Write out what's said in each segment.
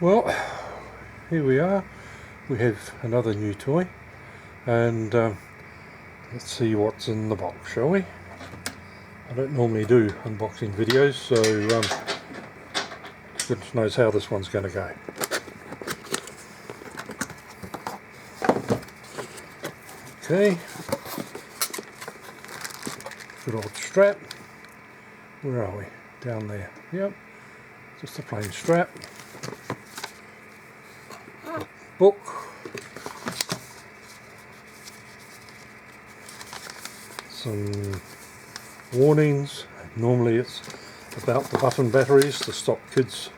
Well, here we are. We have another new toy, and let's see what's in the box, shall we? I don't normally do unboxing videos, so goodness knows how this one's going to go. Okay, good old strap. Where are we? Down there. Yep, just a plain strap. Book. Some warnings. Normally it's about the button batteries to stop kids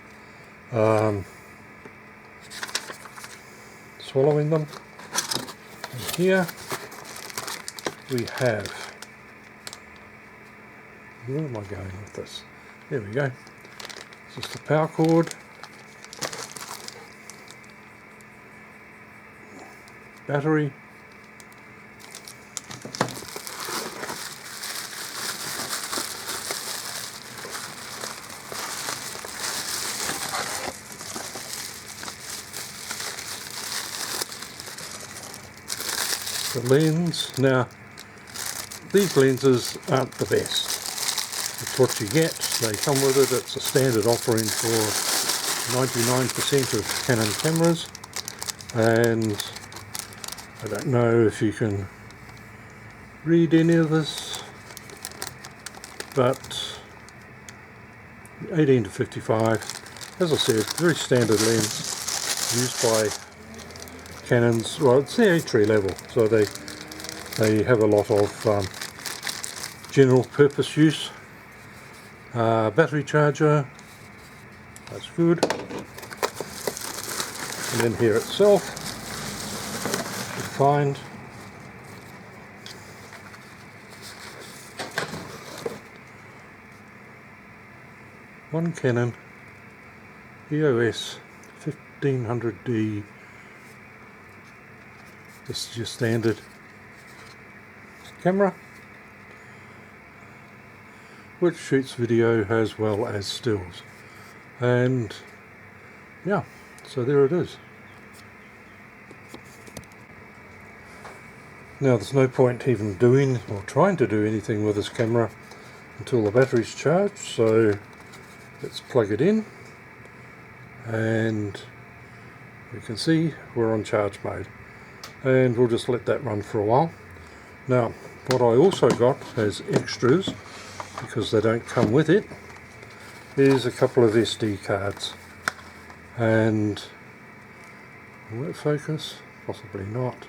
swallowing them. And here we have, where am I going with this? There we go. This is the power cord, battery, the lens. Now these lenses aren't the best. It's what you get. They come with it. It's a standard offering for 99% of Canon cameras, and I don't know if you can read any of this, but 18 to 55, as I said, very standard lens used by Canons. Well, it's the entry level, so they have a lot of general purpose use. Battery charger, that's good. And then here itself, you find one Canon EOS 1500D. This is your standard camera, which shoots video as well as stills. And yeah, so there it is. Now there's no point even doing or trying to do anything with this camera until the battery's charged, so let's plug it in, and you can see we're on charge mode, and we'll just let that run for a while. Now what I also got as extras, because they don't come with it, is a couple of SD cards. And will it focus? Possibly not.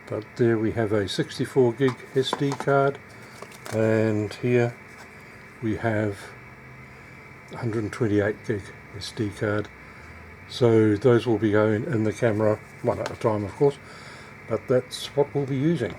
But there we have a 64 gig SD card, and here we have 128 gig SD card. So those will be going in the camera, one at a time of course, but that's what we'll be using.